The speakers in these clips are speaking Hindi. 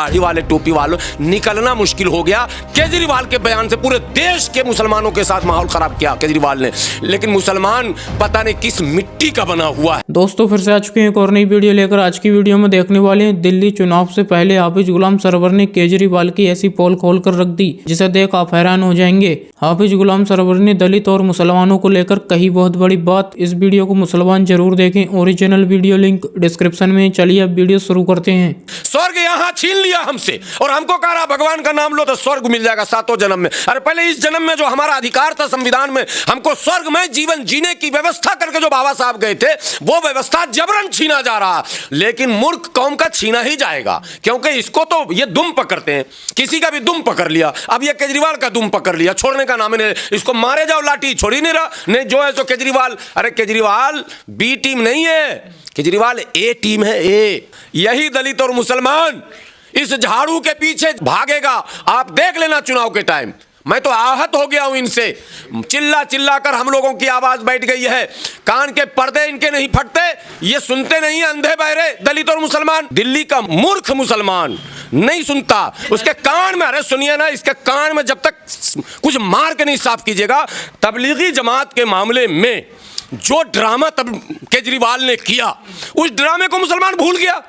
दाढ़ी वाले टोपी वालों, निकलना मुश्किल हो गया। केजरीवाल के बयान से पूरे देश के मुसलमानों के साथ माहौल खराब किया केजरीवाल ने। लेकिन मुसलमान पता नहीं किस मिट्टी का बना हुआ है। दोस्तों फिर से आ चुके हैं एक और नई वीडियो लेकर। आज की वीडियो में देखने वाले हैं दिल्ली चुनाव से पहले हाफिज गुलाम सरवर ने केजरीवाल की ऐसी पोल खोल कर रख दी जिसे देख आप हैरान हो जाएंगे। हाफिज गुलाम सरवर ने दलित और मुसलमानों को लेकर कही बहुत बड़ी बात। इस वीडियो को मुसलमान जरूर देखें। ओरिजिनल वीडियो लिंक डिस्क्रिप्शन में। चलिए अब वीडियो शुरू करते हैं। स्वर्ग यहाँ छीन लिया हमसे और हमको कह रहा भगवान का नाम लो तो स्वर्ग मिल जाएगा 7वें जन्म में। अरे पहले इस जन्म में जो हमारा अधिकार था संविधान में, हमको स्वर्गमय जीवन जीने की व्यवस्था करके जो बाबा साहब गए थे, वो व्यवस्था जबरन छीना जा रहा। लेकिन मूर्ख कौम का छीना ही जाएगा, क्योंकि इसको तो ये दुम पकड़ते हैं। किसी का भी दुम पकड़ लिया, अब ये केजरीवाल का दुम पकड़ लिया, छोड़ने का नाम नहीं। इसको मारे जाओ, लाठी छोड़ ही नहीं रहा। नहीं जो है सो केजरीवाल। अरे केजरीवाल बी टीम नहीं है, केजरीवाल ए टीम है। ए यही दलित और मुसलमान इस झाड़ू के पीछे भागेगा। आप देख लेना चुनाव के टाइम। मैं तो आहत हो गया हूं इनसे। चिल्ला चिल्ला कर हम लोगों की आवाज बैठ गई है। कान के पर्दे इनके नहीं फटते, ये सुनते नहीं, अंधे बहरे दलित और मुसलमान। दिल्ली का मूर्ख मुसलमान नहीं सुनता, उसके कान में, अरे सुनिए ना, इसके कान में जब तक कुछ मार के नहीं साफ कीजिएगा। तबलीगी जमात के मामले में जो ड्रामा तब केजरीवाल ने किया, उस ड्रामे को मुसलमान भूल गया।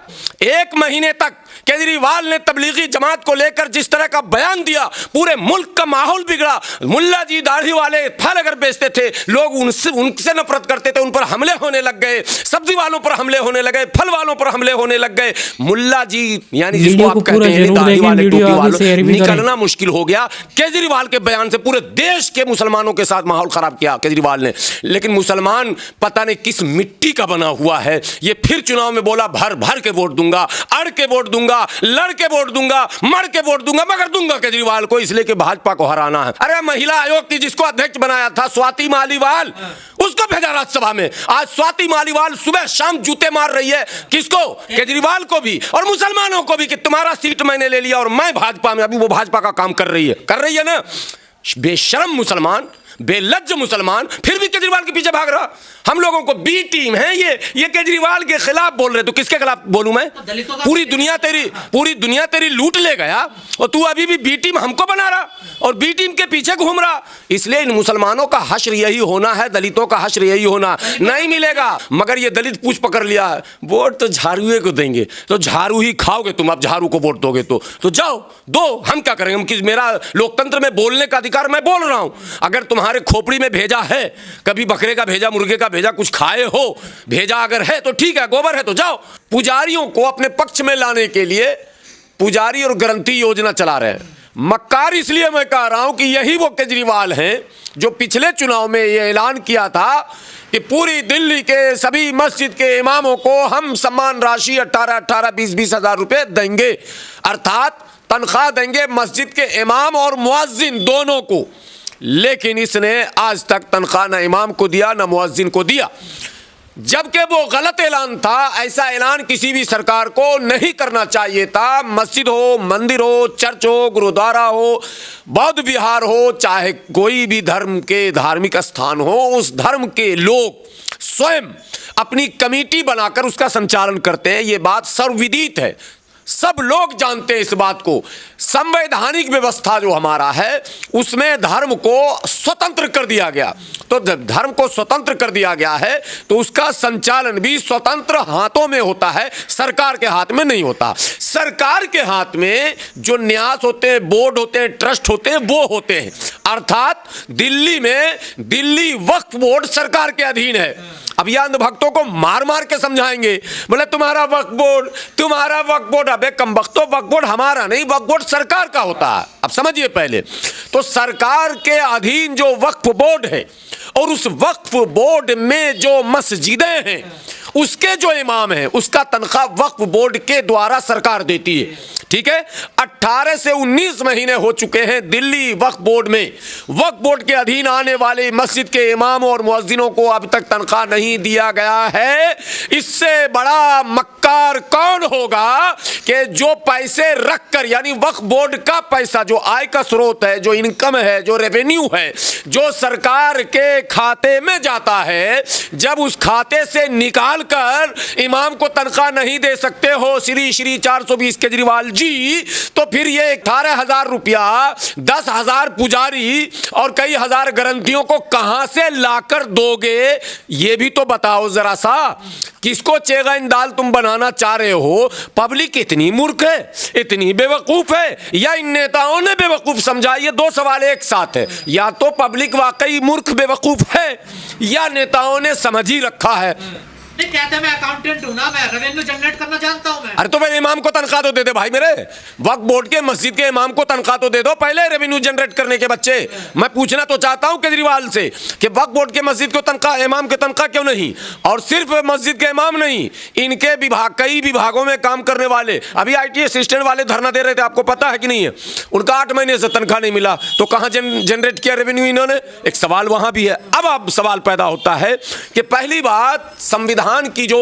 1 महीने तक केजरीवाल ने तबलीगी जमात को लेकर जिस तरह का बयान दिया, पूरे मुल्क का माहौल बिगड़ा। मुल्ला जी दाढ़ी वाले फल अगर बेचते थे, लोग उनसे नफरत करते थे, उन पर हमले होने लग गए। सब्जी वालों पर हमले होने लगे, फल वालों पर हमले होने लग गए। मुल्ला जी यानी जिसको आप कहते हैं दाढ़ी वाले टोपी वालों, निकलना मुश्किल हो गया। केजरीवाल के बयान से पूरे देश के मुसलमानों के साथ माहौल खराब किया केजरीवाल ने। लेकिन मुसलमान पता नहीं किस मिट्टी का बना हुआ है। ये फिर चुनाव में बोला भर भर के वोट दूंगा, अड़ के वोट दूंगा, लड़ के वोट दूंगा, मर के वोट दूंगा, मगर दूंगा केजरीवाल को, इसलिए कि भाजपा को हराना है। अरे महिला आयोग की जिसको अध्यक्ष बनाया था स्वाति मालीवाल, उसको भेजा राज्यसभा में। आज स्वाति मालीवाल सुबह शाम जूते मार रही है। किसको? केजरीवाल को भी और मुसलमानों को भी, कि तुम्हारा सीट मैंने ले लिया और मैं भाजपा में। अभी वो भाजपा का काम कर रही है ना। बेशरम मुसलमान, बेलज्ज मुसलमान, फिर भी केजरीवाल के पीछे भाग रहा। हम लोगों को बी टीम है ये केजरीवाल के खिलाफ बोल रहे। तो किसके खिलाफ बोलूं मैं? पूरी दुनिया तेरी लूट ले गया और तू अभी भी बी टीम हमको बना रहा और बी टीम के पीछे घूम रहा। इसलिए इन मुसलमानों का हश्र यही होना है, दलितों का हश्र यही होना। नहीं मिलेगा। मगर ये दलित पूछ पकड़ लिया है, वोट तो झाड़ुए को देंगे, तो झाड़ू ही खाओगे तुम। अब झाड़ू को वोट दोगे तो जाओ दो, हम क्या करेंगे? हम किस, मेरा लोकतंत्र में बोलने का अधिकार, मैं बोल रहा हूं। अगर तुम्हारे खोपड़ी में भेजा है, कभी बकरे का भेजा, मुर्गे का भेजा, कुछ खाए हो, भेजा अगर है तो ठीक है, गोबर है तो जाओ। पुजारियों को अपने पक्ष में लाने के लिए पुजारी और गारंटी योजना चला रहे हैं। मक्कार इसलिए मैं कह रहा हूं कि यही वो केजरीवाल हैं जो पिछले चुनाव में ये ऐलान किया था कि पूरी दिल्ली के सभी मस्जिद के इमामों को हम सम्मान राशि 18-18, 20-20 हजार रुपए देंगे, अर्थात तनख्वाह देंगे मस्जिद के इमाम और मुअज्जिन दोनों को। लेकिन इसने आज तक तनख्वाह न इमाम को दिया न मुअज्जिन को दिया, जबकि वो गलत ऐलान था। ऐसा ऐलान किसी भी सरकार को नहीं करना चाहिए था। मस्जिद हो, मंदिर हो, चर्च हो, गुरुद्वारा हो, बौद्ध विहार हो, चाहे कोई भी धर्म के धार्मिक स्थान हो, उस धर्म के लोग स्वयं अपनी कमेटी बनाकर उसका संचालन करते हैं। ये बात सर्वविदित है, सब लोग जानते हैं इस बात को। संवैधानिक व्यवस्था जो हमारा है उसमें धर्म को स्वतंत्र कर दिया गया। तो जब धर्म को स्वतंत्र कर दिया गया है तो उसका संचालन भी स्वतंत्र हाथों में होता है, सरकार के हाथ में नहीं होता। सरकार के हाथ में जो न्यास होते हैं, बोर्ड होते हैं, ट्रस्ट होते हैं, वो होते हैं। अर्थात दिल्ली में दिल्ली वक्फ बोर्ड सरकार के अधीन है। अब यह अंधभक्तों को मार मार के समझाएंगे, बोले तुम्हारा वक्फ बोर्ड, तुम्हारा वक्फ बोर्ड। अबे कमबख्तो, वक्फ बोर्ड हमारा नहीं, वक्फ बोर्ड सरकार का होता है। अब समझिए पहले तो सरकार के अधीन जो वक्फ बोर्ड है और उस वक्फ बोर्ड में जो मस्जिदें हैं उसके जो इमाम हैं उसका तनख्वाह वक्फ बोर्ड के द्वारा सरकार देती है। ठीक है, 18 से 19 महीने हो चुके हैं दिल्ली वक्फ बोर्ड में वक्फ बोर्ड के अधीन आने वाले मस्जिद के इमामों और मुअज्जिनों को अब तक तनख्वाह नहीं दिया गया है। इससे बड़ा मक्कार कौन होगा कि जो पैसे रखकर, यानी वक्फ बोर्ड का पैसा जो आय का स्रोत है, जो इनकम है, जो रेवेन्यू है, जो सरकार के खाते में जाता है, जब उस खाते से निकाल कर इमाम को तनख्वाह नहीं दे सकते हो श्री श्री 420 केजरीवाल जी, तो फिर ये 18,000 रुपया 10,000 पुजारी और कई हजार ग्रंथियों को कहां से लाकर दोगे? ये भी तो बताओ जरा सा। किसको चेगा इन दाल तुम बनाना चाह रहे हो? पब्लिक इतनी मूर्ख है, इतनी बेवकूफ है, या इन नेताओं ने बेवकूफ समझा? ये दो सवाल एक साथ है। या तो पब्लिक वाकई मूर्ख बेवकूफ है, या नेताओं ने समझ ही रखा है। कहते हैं मैं अकाउंटेंट हूं ना, मैं रेवेन्यू जनरेट करना जानता हूं मैं। अरे तो मेरे इमाम को तनख्वाह तो दे दे भाई, मेरे वक्फ बोर्ड के मस्जिद के इमाम को तनख्वाह तो दे दो पहले, रेवेन्यू जनरेट करने के बच्चे। मैं पूछना तो चाहता हूं केजरीवाल से कि वक्फ बोर्ड के मस्जिद को तनख्वाह, इमाम की तनख्वाह क्यों नहीं? और सिर्फ मस्जिद के इमाम नहीं, इनके विभाग, कई विभागों में काम करने वाले, अभी IT असिस्टेंट वाले धरना दे रहे थे, आपको पता है कि नहीं है? उनका 8 महीने से तनख्वाह नहीं मिला, तो कहां जनरेट किया रेवेन्यू इन्होंने? एक सवाल वहां भी है। अब सवाल पैदा होता है कि पहली बात, संविधान की जो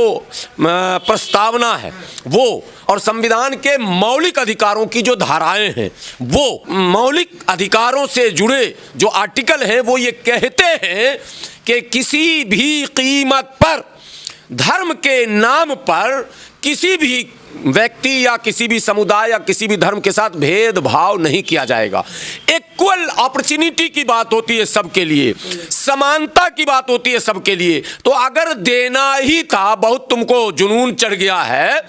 प्रस्तावना है वो, और संविधान के मौलिक अधिकारों की जो धाराएं हैं, वो मौलिक अधिकारों से जुड़े जो आर्टिकल हैं वो ये कहते हैं कि किसी भी कीमत पर धर्म के नाम पर किसी भी व्यक्ति या किसी भी समुदाय या किसी भी धर्म के साथ भेदभाव नहीं किया जाएगा। इक्वल अपॉर्चुनिटी की बात होती है सबके लिए, समानता की बात होती है सबके लिए। तो अगर देना ही था, बहुत तुमको जुनून चढ़ गया है,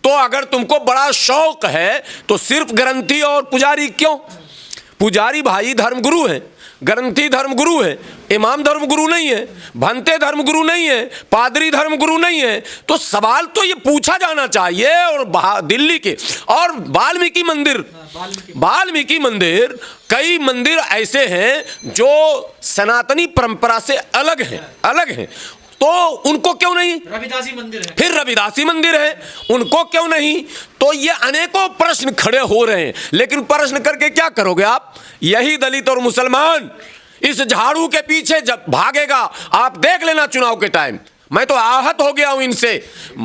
तो अगर तुमको बड़ा शौक है, तो सिर्फ ग्रंथी और पुजारी क्यों? पुजारी भाई धर्मगुरु है, ग्रंथी धर्मगुरु है, इमाम धर्मगुरु नहीं है, भंते धर्मगुरु नहीं है, पादरी धर्मगुरु नहीं है। तो सवाल तो ये पूछा जाना चाहिए। और दिल्ली के और वाल्मीकि मंदिर, कई मंदिर ऐसे हैं जो सनातनी परंपरा से अलग हैं, तो उनको क्यों नहीं? रविदासी मंदिर है, फिर रविदासी मंदिर है, उनको क्यों नहीं? तो ये अनेकों प्रश्न खड़े हो रहे हैं, लेकिन प्रश्न करके क्या करोगे आप? यही दलित और मुसलमान इस झाड़ू के पीछे जब भागेगा, आप देख लेना चुनाव के टाइम। मैं तो आहत हो गया हूं इनसे,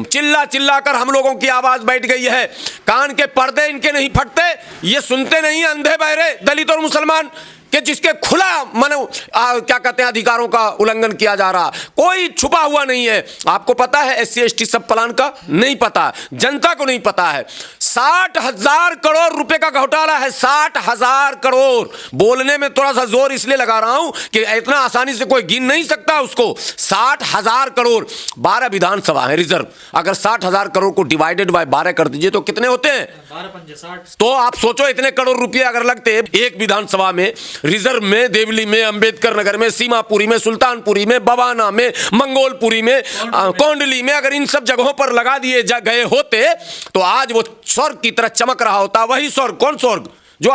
चिल्ला चिल्ला कर हम लोगों की आवाज बैठ गई है, कान के पर्दे इनके नहीं फटते, ये सुनते नहीं, अंधे बहरे दलित और मुसलमान कि जिसके खुला क्या कहते हैं अधिकारों का उल्लंघन किया जा रहा, कोई छुपा हुआ नहीं है। आपको पता है SC ST सब प्लान का? नहीं पता, जनता को नहीं पता है। 60,000 करोड़ रुपए का घोटाला है, 60,000 करोड़। बोलने में थोड़ा सा जोर इसलिए लगा रहा हूं कि इतना आसानी से कोई गिन नहीं सकता उसको। 60,000 करोड़, 12 विधानसभा है रिजर्व, अगर 60,000 करोड़ को डिवाइडेड बाय 12 कर दीजिए तो कितने होते हैं? 12×5 = 60। तो आप सोचो इतने करोड़ रुपए अगर लगते एक विधानसभा में, रिजर्व में, देवली में, अंबेडकर नगर में, सीमापुरी में, सुल्तानपुरी में, बवाना में, मंगोलपुरी में, कोंडली में, अगर इन सब जगहों पर लगा दिए गए होते तो आज वो स्वर्ग की तरह चमक रहा होता। वही स्वर्ग, कौन स्वर्ग? जो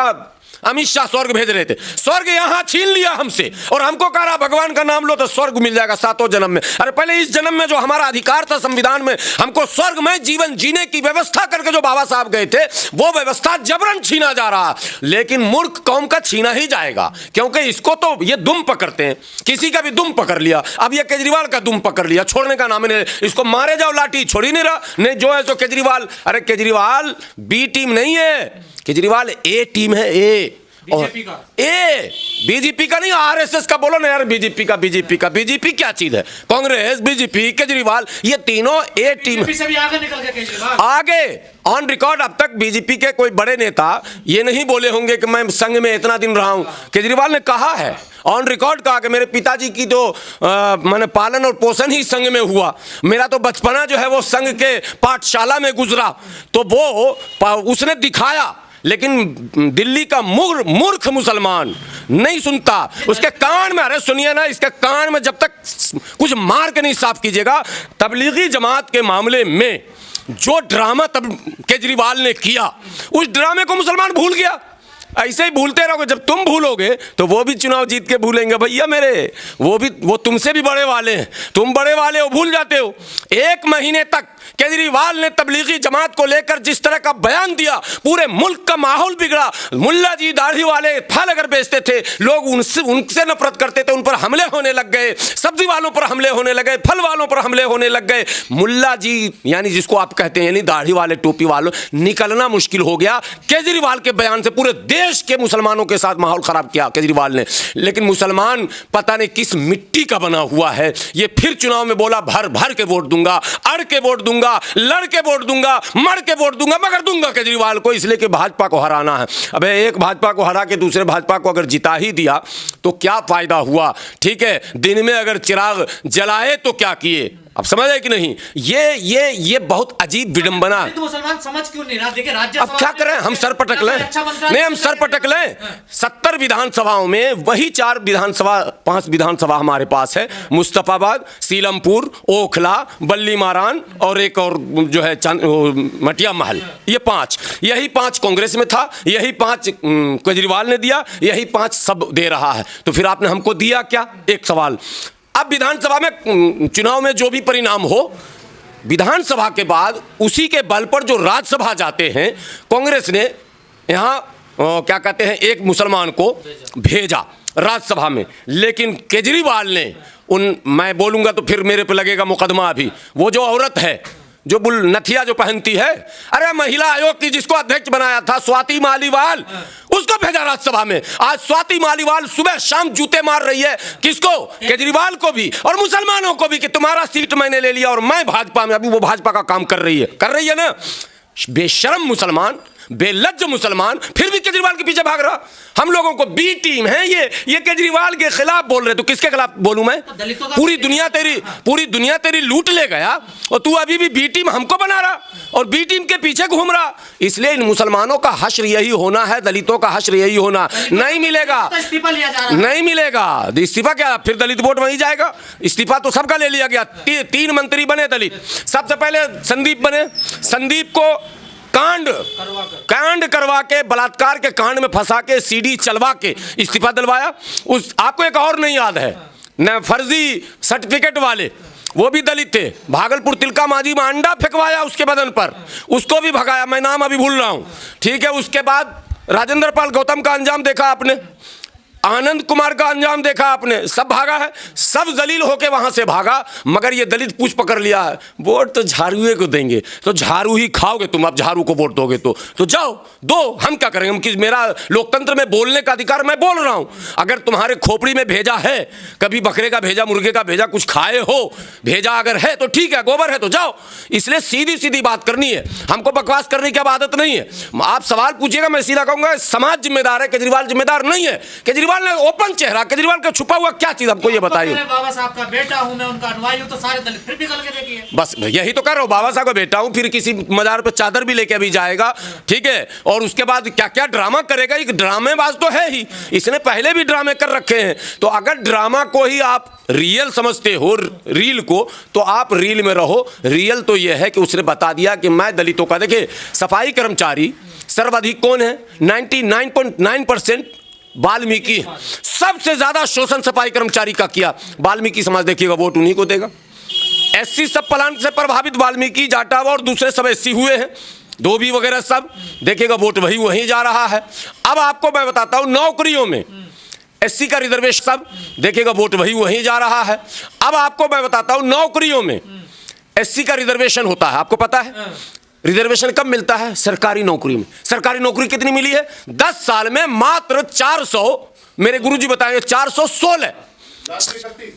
अमित शाह स्वर्ग भेज रहे थे, स्वर्ग यहां छीन लिया हमसे, और हमको कह रहा भगवान का नाम लो तो स्वर्ग मिल जाएगा 7वें जन्म में। अरे पहले इस जन्म में जो हमारा अधिकार था संविधान में, हमको स्वर्ग में जीवन जीने की व्यवस्था करके जो बाबा साहब गए थे, वो व्यवस्था जबरन छीना जा रहा। लेकिन मूर्ख कौम का छीना ही जाएगा, क्योंकि इसको तो ये दुम पकड़ते हैं, किसी का भी दुम पकड़ लिया। अब ये केजरीवाल का दुम पकड़ लिया, छोड़ने का नाम नहीं, इसको मारे जाओ लाठी, छोड़ ही नहीं रहा। नहीं जो है सो केजरीवाल। अरे केजरीवाल B टीम नहीं है, केजरीवाल A टीम है, A बीजेपी का, बीजेपी का नहीं, RSS का बोलो ना यार। बीजेपी का बीजेपी क्या चीज है? कांग्रेस, बीजेपी, केजरीवाल, ये तीनों A टीम से भी आगे निकल गए केजरीवाल। आगे ऑन रिकॉर्ड अब तक बीजेपी के कोई बड़े नेता ये नहीं बोले होंगे कि मैं संघ में इतना दिन रहा हूं। केजरीवाल ने कहा है, ऑन रिकॉर्ड कहा कि मेरे पिताजी की तो मैंने पालन और पोषण ही संघ में हुआ, मेरा तो बचपना जो है वो संघ के पाठशाला में गुजरा। तो वो उसने दिखाया, लेकिन दिल्ली का मूर्ख मुसलमान नहीं सुनता। उसके कान में, अरे सुनिए ना, इसके कान में जब तक कुछ मार के नहीं साफ कीजिएगा। तबलीगी जमात के मामले में जो ड्रामा तब केजरीवाल ने किया, उस ड्रामे को मुसलमान भूल गया। ऐसे ही भूलते रहोगे, जब तुम भूलोगे तो वो भी चुनाव जीत के भूलेंगे भैया मेरे। वो तुमसे भी बड़े वाले हैं, तुम बड़े वाले हो, भूल जाते हो। 1 महीने तक केजरीवाल ने तबलीगी जमात को लेकर जिस तरह का बयान दिया, पूरे मुल्क का माहौल बिगड़ा। मुल्ला जी दाढ़ी वाले फल अगर बेचते थे, लोग उनसे नफरत करते थे, उन पर हमले होने लग गए, सब्जी वालों पर हमले होने लगे, फल वालों पर हमले होने लग गए। मुल्ला जी यानी जिसको आप कहते हैं, यानी दाढ़ी वाले टोपी वालों, निकलना मुश्किल हो गया। केजरीवाल के बयान से पूरे देश के मुसलमानों के साथ माहौल खराब किया केजरीवाल ने। लेकिन मुसलमान पता नहीं किस मिट्टी का बना हुआ है, ये फिर चुनाव में बोला भर भर के वोट दूंगा, अड़ के वोट दूंगा, लड़ के वोट दूंगा, मर के वोट दूंगा, मगर दूंगा केजरीवाल को, इसलिए कि भाजपा को हराना है। अबे एक भाजपा को हरा के दूसरे भाजपा को अगर जिता ही दिया तो क्या फायदा हुआ? ठीक है, दिन में अगर चिराग जलाए तो क्या किए? अब समझ आए कि नहीं? ये बहुत अजीब विडंबना है। तो मुसलमान समझ क्यों नहीं रहा? देखिए राज्य अब क्या करें, हम सर पटक लें? नहीं, हम सर पटक लें। 70 विधानसभाओं में वही 4 विधानसभा 5 विधानसभा हमारे पास है, मुस्तफाबाद, सीलमपुर, ओखला, बल्ली मारान और एक और जो है मटिया महल। ये 5, यही 5 कांग्रेस में था, यही 5 केजरीवाल ने दिया, यही 5 सब दे रहा है। तो फिर आपने हमको दिया क्या? एक सवाल। अब विधानसभा में चुनाव में जो भी परिणाम हो, विधानसभा के बाद उसी के बल पर जो राज्यसभा जाते हैं, कांग्रेस ने यहाँ क्या कहते हैं, एक मुसलमान को भेजा राज्यसभा में। लेकिन केजरीवाल ने मैं बोलूँगा तो फिर मेरे पे लगेगा मुकदमा। अभी वो जो औरत है, जो नथिया जो पहनती है, अरे महिला आयोग की जिसको अध्यक्ष बनाया था स्वाति मालीवाल, उसको भेजा राज्यसभा में। आज स्वाति मालीवाल सुबह शाम जूते मार रही है, किसको? केजरीवाल को भी और मुसलमानों को भी, कि तुम्हारा सीट मैंने ले लिया और मैं भाजपा में। अभी वो भाजपा का काम कर रही है ना। बेशरम मुसलमान, बेलज्ज मुसलमान, फिर भी केजरीवाल के पीछे भाग रहा। हम लोगों को बी टीम है ये केजरीवाल के खिलाफ बोल रहे। तो किसके खिलाफ बोलूं मैं? पूरी दुनिया तेरी लूट ले गया और तू अभी भी बी टीम हमको बना रहा और बी टीम के पीछे घूम रहा। इसलिए इन मुसलमानों का हश्र यही होना है, दलितों का हश्र यही होना। नहीं मिलेगा, नहीं मिलेगा इस्तीफा। क्या फिर दलित वोट वहीं जाएगा? इस्तीफा तो सबका ले लिया गया। 3 मंत्री बने दलित। सबसे पहले संदीप बने, संदीप को कांड करवा के, बलात्कार के कांड में फंसा के, सीडी चलवा के इस्तीफा दिलवाया। आपको एक और नहीं याद है, न फर्जी सर्टिफिकेट वाले, वो भी दलित थे। भागलपुर तिलका मांझी में अंडा फेंकवाया उसके बदन पर, उसको भी भगाया। मैं नाम अभी भूल रहा हूं। ठीक है, उसके बाद राजेंद्र पाल गौतम का अंजाम देखा आपने, आनंद कुमार का अंजाम देखा आपने, सब भागा है, सब जलील होके वहां से भागा। मगर ये दलित पूछ पकड़ लिया है, वोट तो झाड़ुए को देंगे, तो झाड़ू ही खाओगे तुम। अब झाड़ू को वोट दोगे तो जाओ दो, हम क्या करेंगे? हम किस, मेरा लोकतंत्र में बोलने का अधिकार, मैं बोल रहा हूं। अगर तुम्हारे खोपड़ी में भेजा है, कभी बकरे का भेजा, मुर्गे का भेजा, कुछ खाए हो, भेजा अगर है तो ठीक है, गोबर है तो जाओ। इसलिए सीधी सीधी बात करनी है, हमको बकवास करने की अब आदत नहीं है। आप सवाल पूछिएगा, मैं सीधा कहूंगा समाज जिम्मेदार है, केजरीवाल जिम्मेदार नहीं है। केजरीवाल ने ओपन चेहरा, केजरीवाल का छुपा हुआ क्या चीज हमको ये बताइए। बाबा साहब का बेटा हूं मैं, उनका अनुयायी हूं, तो सारे दलित फिर भी गल के देखिए। बस यही तो कर रहा हूं, बाबा साहब का बेटा हूं, फिर किसी मजार पे चादर भी लेके अभी जाएगा। ठीक है, और उसके बाद क्या क्या ड्रामा करेगा। एक ड्रामेबाज तो है ही, इसने पहले भी ड्रामे कर रखे हैं। तो अगर ड्रामा को ही आप रियल समझते हो, रील को, तो आप रील में रहो। रियल तो यह है कि उसने बता दिया कि मैं दलितों का, देखिए सफाई कर्मचारी सर्वाधिक कौन है? 99.9% वाल्मीकि। सबसे ज्यादा शोषण सफाई कर्मचारी का किया वाल्मीकि समाज। देखिएगा वोट उन्हीं को देगा। एससी सब प्लान से प्रभावित वाल्मीकि, जाटावा और दूसरे सब एससी हुए हैं, धोबी वगैरह सब। देखिएगा वोट वहीं जा रहा है। अब आपको मैं बताता हूं, नौकरियों में एससी का रिजर्वेशन, सब देखिएगा वोट वहीं जा रहा है। अब आपको मैं बताता हूं, नौकरियों में एससी का रिजर्वेशन होता है, आपको पता है? रिजर्वेशन कब मिलता है? सरकारी नौकरी में। सरकारी नौकरी कितनी मिली है? 10 साल में मात्र 400, मेरे गुरुजी बताएंगे 416,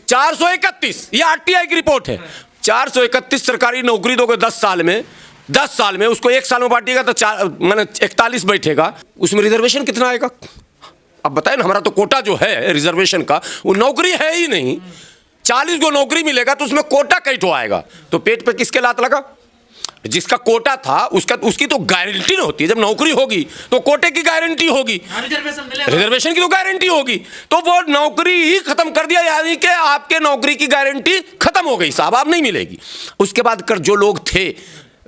431, ये आरटीआई की रिपोर्ट है। 431 सरकारी नौकरी दोगे 10 साल में, 10 साल में उसको 1 साल में बांटिएगा तो 41 बैठेगा। उसमें रिजर्वेशन कितना आएगा? अब बताए ना, हमारा तो कोटा जो है रिजर्वेशन का, वो नौकरी है ही नहीं। 40 को नौकरी मिलेगा तो उसमें कोटा कई ठो आएगा। तो पेट पे किसके लात लगा? जिसका कोटा था उसकी तो गारंटी न होती है। जब नौकरी होगी तो कोटे की गारंटी होगी, रिजर्वेशन की तो गारंटी होगी। तो वो नौकरी ही खत्म कर दिया, यानी कि आपके नौकरी की गारंटी खत्म हो गई साहब, आप नहीं मिलेगी। उसके बाद कर जो लोग थे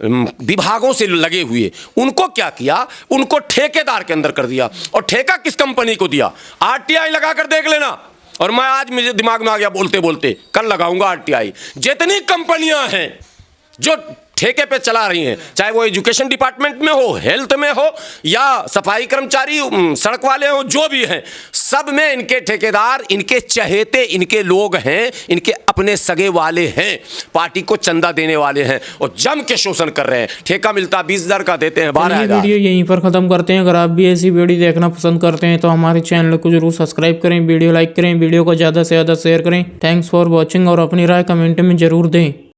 विभागों से लगे हुए, उनको क्या किया, उनको ठेकेदार के अंदर कर दिया। और ठेका किस कंपनी को दिया? आरटीआई लगा कर देख लेना। और मैं आज मुझे दिमाग में आ गया बोलते बोलते, कल लगाऊंगा आरटीआई। जितनी कंपनियां हैं जो ठेके पे चला रही हैं, चाहे वो एजुकेशन डिपार्टमेंट में हो, हेल्थ में हो, या सफाई कर्मचारी, सड़क वाले हो, जो भी हैं, सब में इनके ठेकेदार, इनके चहेते, इनके लोग हैं, इनके अपने सगे वाले हैं, पार्टी को चंदा देने वाले हैं और जम के शोषण कर रहे हैं। ठेका मिलता 20,000 का, देते हैं 12,000। वीडियो यहीं पर खत्म करते हैं। अगर आप भी ऐसी वीडियो देखना पसंद करते हैं तो हमारे चैनल को जरूर सब्सक्राइब करें, वीडियो लाइक करें, वीडियो को ज़्यादा से ज़्यादा शेयर करें। थैंक्स फॉर वॉचिंग और अपनी राय कमेंट में जरूर दें।